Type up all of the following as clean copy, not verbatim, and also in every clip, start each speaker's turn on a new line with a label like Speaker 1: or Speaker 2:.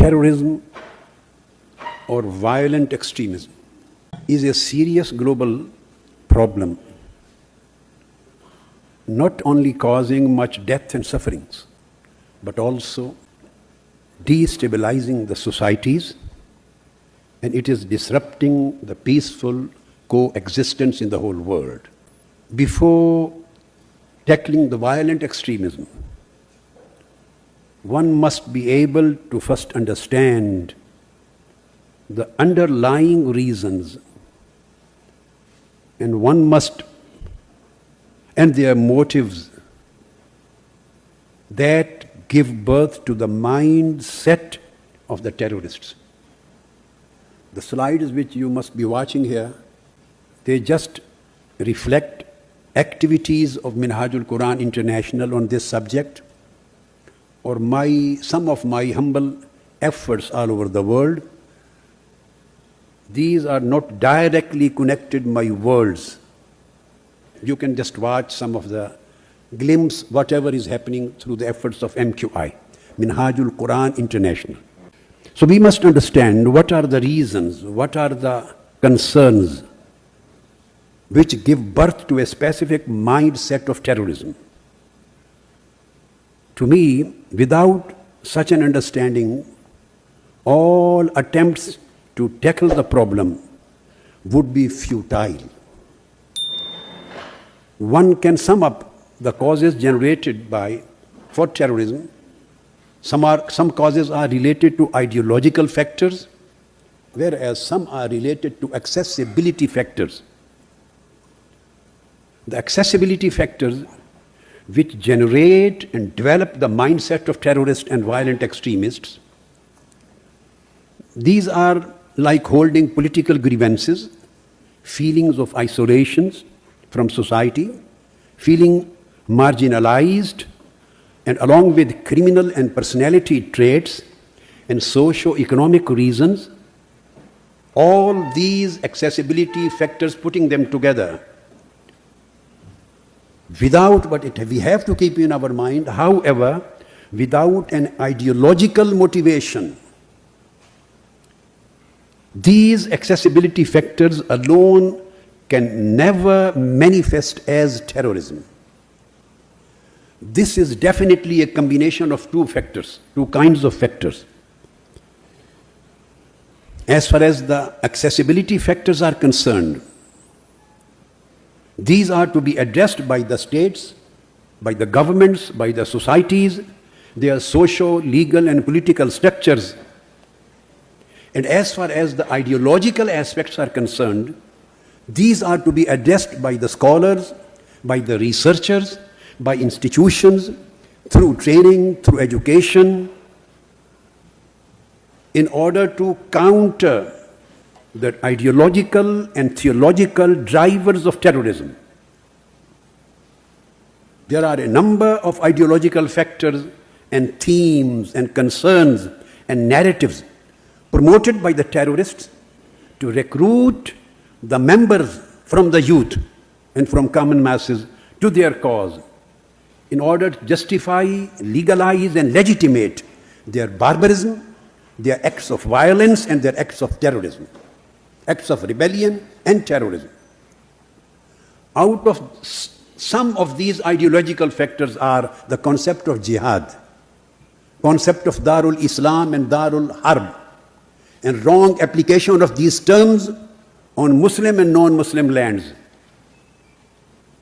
Speaker 1: Terrorism or violent extremism is a serious global problem, not only causing much death and sufferings, but also destabilizing the societies, and it is disrupting the peaceful coexistence in the whole world. Before tackling the violent extremism, one must be able to first understand the underlying reasons, and their motives that give birth to the mindset of the terrorists. The slides which you must be watching here, they just reflect activities of Minhajul Quran International on this subject, or some of my humble efforts all over the world. These are not directly connected my words. You can just watch some of the glimpse, whatever is happening through the efforts of MQI, Minhajul Quran International. So we must understand what are the reasons, what are the concerns which give birth to a specific mindset of terrorism. To me, without such an understanding, all attempts to tackle the problem would be futile. One can sum up the causes generated for terrorism. Some causes are related to ideological factors, whereas some are related to accessibility factors. The accessibility factors which generate and develop the mindset of terrorists and violent extremists, these are like holding political grievances, feelings of isolations from society, feeling marginalized, and along with criminal and personality traits and socio-economic reasons, all these accessibility factors, putting them together, we have to keep in our mind, however, without an ideological motivation, these accessibility factors alone can never manifest as terrorism. This is definitely a combination of two kinds of factors. As far as the accessibility factors are concerned, these are to be addressed by the states, by the governments, by the societies, their socio, legal and political structures. And as far as the ideological aspects are concerned, these are to be addressed by the scholars, by the researchers, by institutions, through training, through education, in order to counter the ideological and theological drivers of terrorism. There are a number of ideological factors and themes and concerns and narratives promoted by the terrorists to recruit the members from the youth and from common masses to their cause in order to justify, legalize and legitimate their barbarism, their acts of violence and their acts of terrorism, acts of rebellion and terrorism. Out of some of these ideological factors are the concept of jihad, concept of Darul Islam and Darul Harb, and wrong application of these terms on Muslim and non-Muslim lands.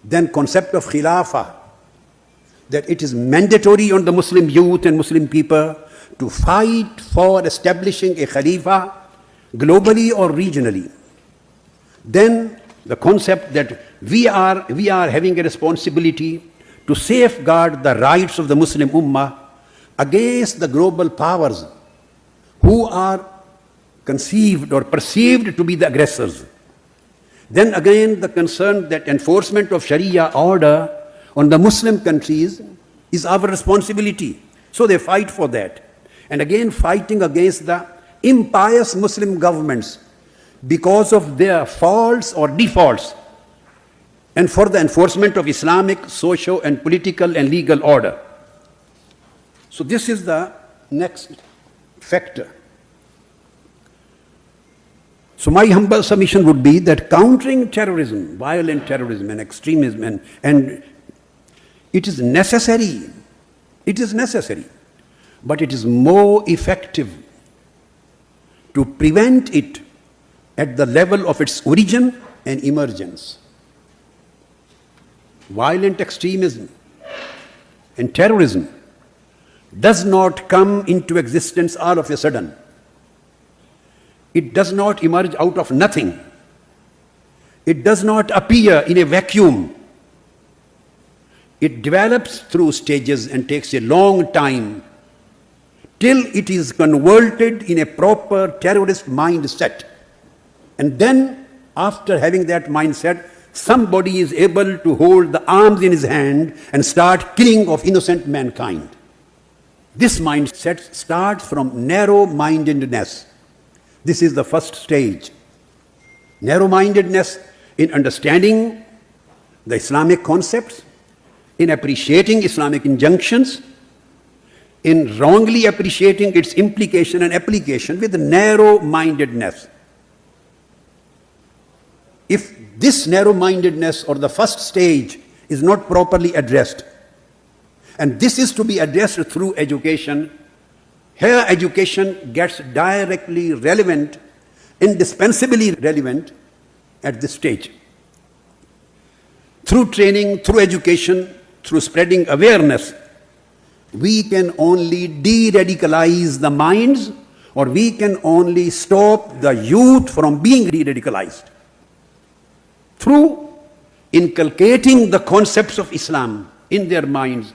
Speaker 1: Then concept of Khilafah, that it is mandatory on the Muslim youth and Muslim people to fight for establishing a Khalifa globally or regionally. Then the concept that we are having a responsibility to safeguard the rights of the Muslim Ummah against the global powers who are conceived or perceived to be the aggressors. Then again the concern that enforcement of Sharia order on the Muslim countries is our responsibility. So they fight for that. And again fighting against the impious Muslim governments because of their faults or defaults, and for the enforcement of Islamic, socio and political and legal order. So this is the next factor. So my humble submission would be that countering terrorism, violent terrorism and extremism, and it is necessary. It is necessary. But it is more effective to prevent it at the level of its origin and emergence. Violent extremism and terrorism does not come into existence all of a sudden. It does not emerge out of nothing. It does not appear in a vacuum. It develops through stages and takes a long time till it is converted in a proper terrorist mindset. And then, after having that mindset, somebody is able to hold the arms in his hand and start killing of innocent mankind. This mindset starts from narrow-mindedness. This is the first stage. Narrow-mindedness in understanding the Islamic concepts, in appreciating Islamic injunctions, in wrongly appreciating its implication and application with narrow-mindedness. If this narrow-mindedness or the first stage is not properly addressed, and this is to be addressed through education, here education gets directly relevant, indispensably relevant at this stage. Through training, through education, through spreading awareness, we can only de-radicalize the minds, or we can only stop the youth from being re-radicalized. Through inculcating the concepts of Islam in their minds,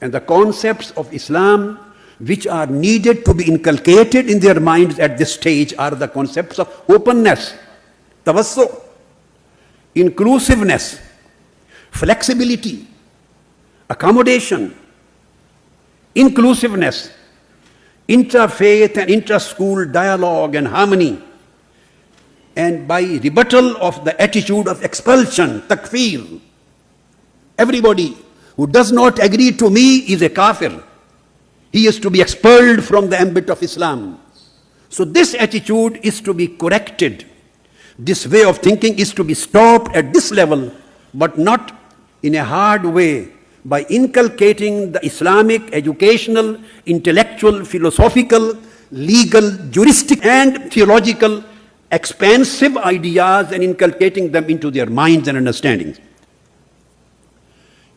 Speaker 1: and the concepts of Islam which are needed to be inculcated in their minds at this stage are the concepts of openness, tawassu, inclusiveness, flexibility, accommodation, inclusiveness, intra-faith and intra-school dialogue and harmony, and by rebuttal of the attitude of expulsion, takfir. Everybody who does not agree to me is a kafir. He is to be expelled from the ambit of Islam. So this attitude is to be corrected. This way of thinking is to be stopped at this level, but not in a hard way, by inculcating the Islamic educational, intellectual, philosophical, legal, juristic and theological expansive ideas and inculcating them into their minds and understandings.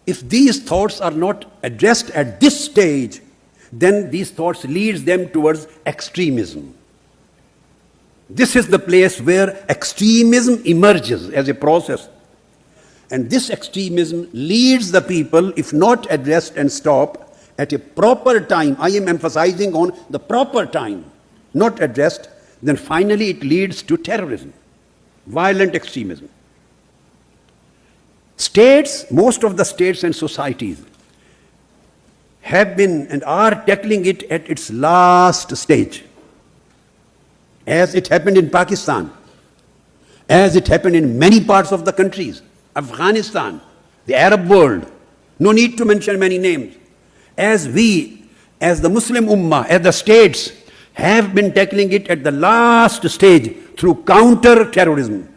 Speaker 1: If these thoughts are not addressed at this stage, then these thoughts leads them towards extremism. This is the place where extremism emerges as a process. And this extremism leads the people, if not addressed and stopped at a proper time, I am emphasizing on the proper time, not addressed, then finally it leads to terrorism, violent extremism. States, most of the states and societies have been and are tackling it at its last stage, as it happened in Pakistan, as it happened in many parts of the countries, Afghanistan, the Arab world, no need to mention many names. As we, as the Muslim Ummah, as the states, have been tackling it at the last stage through counter-terrorism.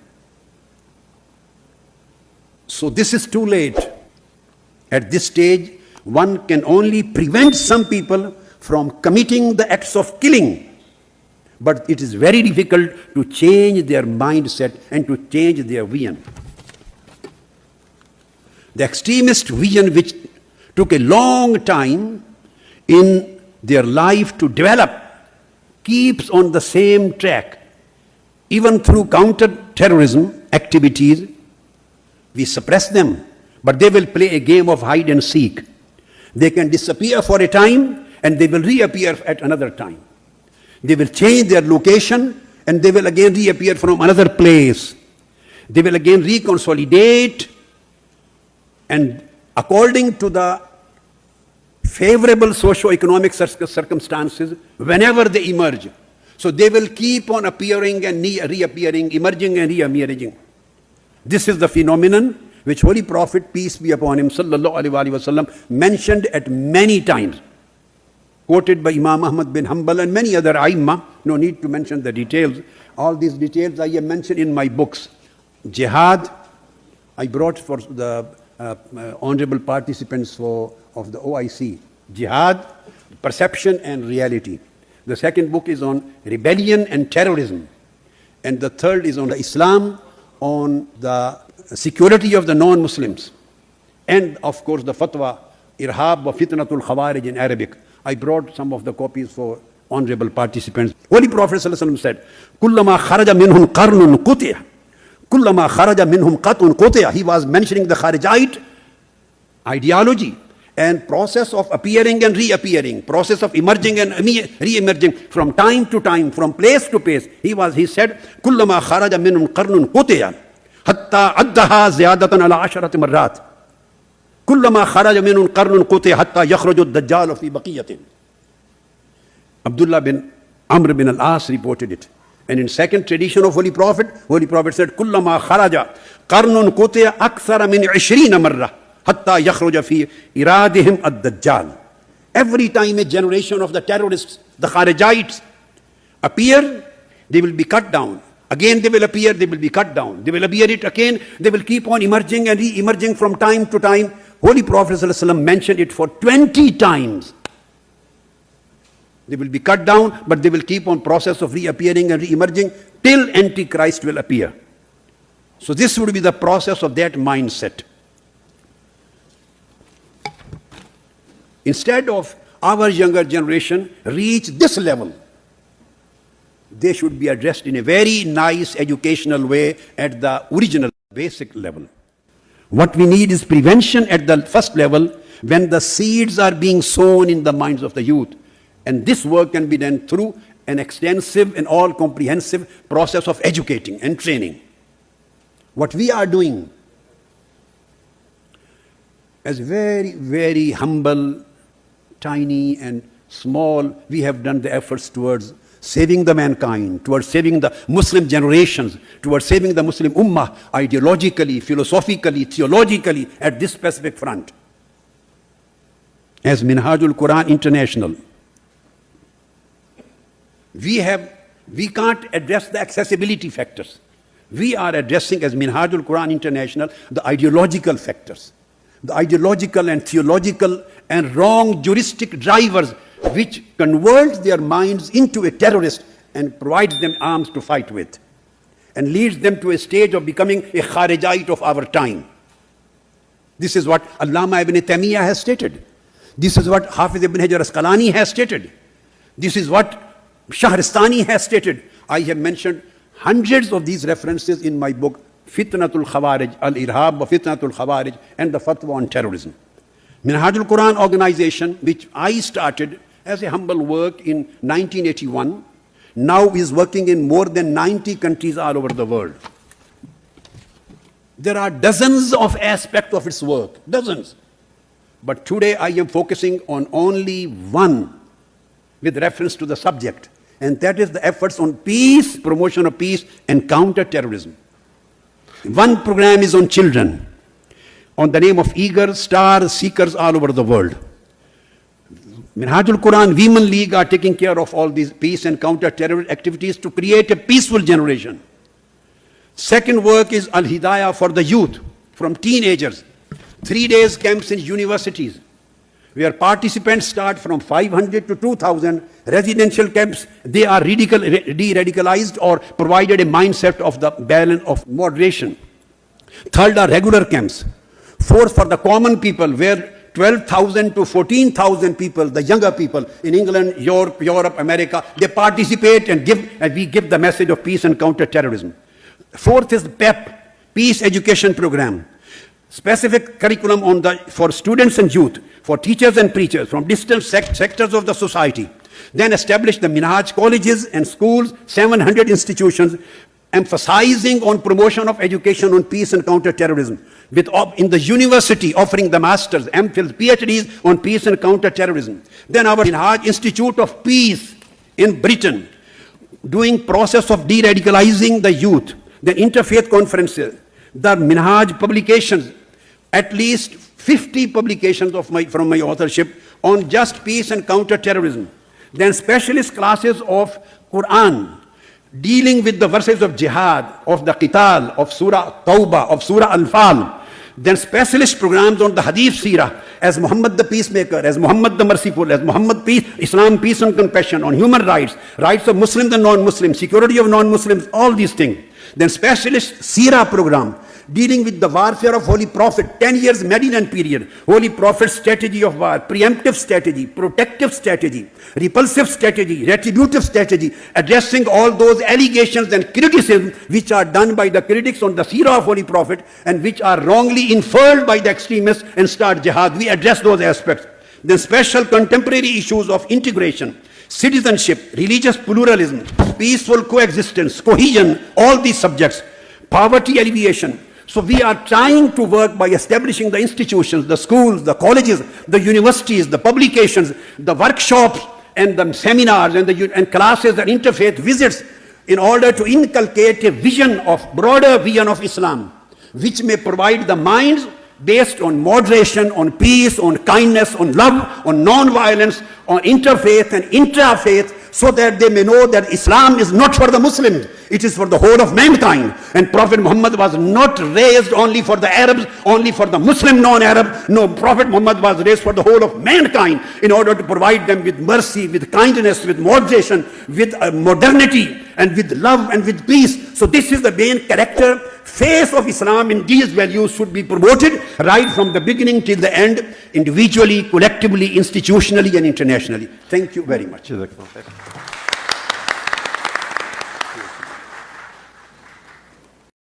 Speaker 1: So this is too late. At this stage, one can only prevent some people from committing the acts of killing. But it is very difficult to change their mindset and to change their vision. The extremist vision, which took a long time in their life to develop, keeps on the same track. Even through counter-terrorism activities, we suppress them, but they will play a game of hide and seek. They can disappear for a time and they will reappear at another time. They will change their location and they will again reappear from another place. They will again reconsolidate, and according to the favorable socio-economic circumstances, whenever they emerge, so they will keep on appearing and reappearing, emerging and re-emerging. This is the phenomenon which Holy Prophet, peace be upon him, sallallahu alaihi wasallam, mentioned at many times. quoted by Imam Ahmad bin Hanbal and many other Aimma. No need to mention the details. All these details I have mentioned in my books. Jihad, I brought for the honorable participants of the OIC. Jihad, perception and reality. The second book is on rebellion and terrorism. And the third is on the Islam, on the security of the non-Muslims. And of course the fatwa, Irhab wa Fitnatul Khawarij in Arabic. I brought some of the copies for honorable participants. Holy Prophet ﷺ said, Kullama kharaja minhum qarnun quti'a. Kullama kharaja minhum qatun quti'a. He was mentioning the Kharijite ideology and process of appearing and reappearing, process of emerging and re-emerging from time to time, from place to place. He said, Kullama kharaja minhum qarnun quti'a. Hatta addaha ziyadatan ala asharati marrat. Kullama kharaja minhum qarnun quti'a hatta yakhraju ad-dajjal fi baqiyatin. Abdullah bin Amr bin al-As reported it. And in second tradition of Holy Prophet said, Kullama kharaja qarnun quti'a akthara min 20 marra. Hatta yakhruja fi iradihim ad-dajjal. Every time a generation of the terrorists, the Kharijites, appear, they will be cut down. Again they will appear, they will be cut down. They will appear it again, they will keep on emerging and re-emerging from time to time. Holy Prophet ﷺ mentioned it for 20 times. They will be cut down, but they will keep on process of reappearing and re-emerging till Antichrist will appear. So this would be the process of that mindset. Instead of our younger generation reach this level, they should be addressed in a very nice educational way at the original basic level. What we need is prevention at the first level when the seeds are being sown in the minds of the youth. And this work can be done through an extensive and all-comprehensive process of educating and training. What we are doing as very, very humble, tiny and small, we have done the efforts towards saving the mankind, towards saving the Muslim generations, towards saving the Muslim Ummah ideologically, philosophically, theologically at this specific front. As Minhajul Quran International, we can't address the accessibility factors. We are addressing as Minhajul Quran International the ideological factors, the ideological and theological and wrong juristic drivers which convert their minds into a terrorist and provides them arms to fight with and leads them to a stage of becoming a Kharijite of our time. This is what Allama ibn Taymiyyah has stated. This is what Hafiz ibn Hajar Asqalani has stated. This is what Shahristani has stated. I have mentioned hundreds of these references in my book, Fitnatul Khawarij, Al-Irhab wa Fitnatul Khawarij, and the Fatwa on Terrorism. Minhajul Quran organization, which I started as a humble work in 1981, now is working in more than 90 countries all over the world. There are dozens of aspects of its work, dozens. But today I am focusing on only one with reference to the subject, and that is the efforts on peace, promotion of peace and counter-terrorism. One program is on children, on the name of eager star seekers all over the world. Minhajul Quran Women League are taking care of all these peace and counter-terror activities to create a peaceful generation. Second work is Al-Hidayah for the youth, from teenagers. 3 days camps in universities, where participants start from 500 to 2,000 residential camps. They are de-radicalized or provided a mindset of the balance of moderation. Third are regular camps. Fourth, for the common people, where 12,000 to 14,000 people, the younger people in England, Europe, America, they participate and we give the message of peace and counter-terrorism. Fourth is PEP, Peace Education Program. Specific curriculum for students and youth, for teachers and preachers from distant sectors of the society. Then establish the Minhaj colleges and schools, 700 institutions, emphasizing on promotion of education on peace and counter-terrorism. In the university, offering the masters, MPhils, PhDs on peace and counter-terrorism. Then our Minhaj Institute of Peace in Britain, doing process of de-radicalizing the youth. Then interfaith conferences, the Minhaj publications, at least 50 publications from my authorship on just peace and counter-terrorism. Then specialist classes of Quran, dealing with the verses of jihad, of the qital, of Surah Tawbah, of Surah Al-Fal. Then specialist programs on the Hadith Seerah, as Muhammad the Peacemaker, as Muhammad the Merciful, as Muhammad Peace, Islam, Peace and Compassion, on human rights, rights of Muslims and non-Muslims, security of non-Muslims, all these things. Then specialist Seerah program, dealing with the warfare of Holy Prophet, 10 years Medinan period, Holy Prophet's strategy of war, preemptive strategy, protective strategy, repulsive strategy, retributive strategy, addressing all those allegations and criticisms which are done by the critics on the Seerah of Holy Prophet and which are wrongly inferred by the extremists and start jihad. We address those aspects. Then special contemporary issues of integration, citizenship, religious pluralism, peaceful coexistence, cohesion, all these subjects, poverty alleviation. So we are trying to work by establishing the institutions, the schools, the colleges, the universities, the publications, the workshops, and the seminars, and classes and interfaith visits in order to inculcate a vision of, broader vision of Islam, which may provide the minds based on moderation, on peace, on kindness, on love, on non-violence, on interfaith and intra-faith, so that they may know that Islam is not for the Muslims, it is for the whole of mankind. And Prophet Muhammad was not raised only for the Arabs, only for the Muslim non-Arab. No, Prophet Muhammad was raised for the whole of mankind in order to provide them with mercy, with kindness, with moderation, with modernity, and with love and with peace. So this is the main character, face of Islam, and these values should be promoted right from the beginning till the end, individually, collectively, institutionally, and internationally. Thank you very much.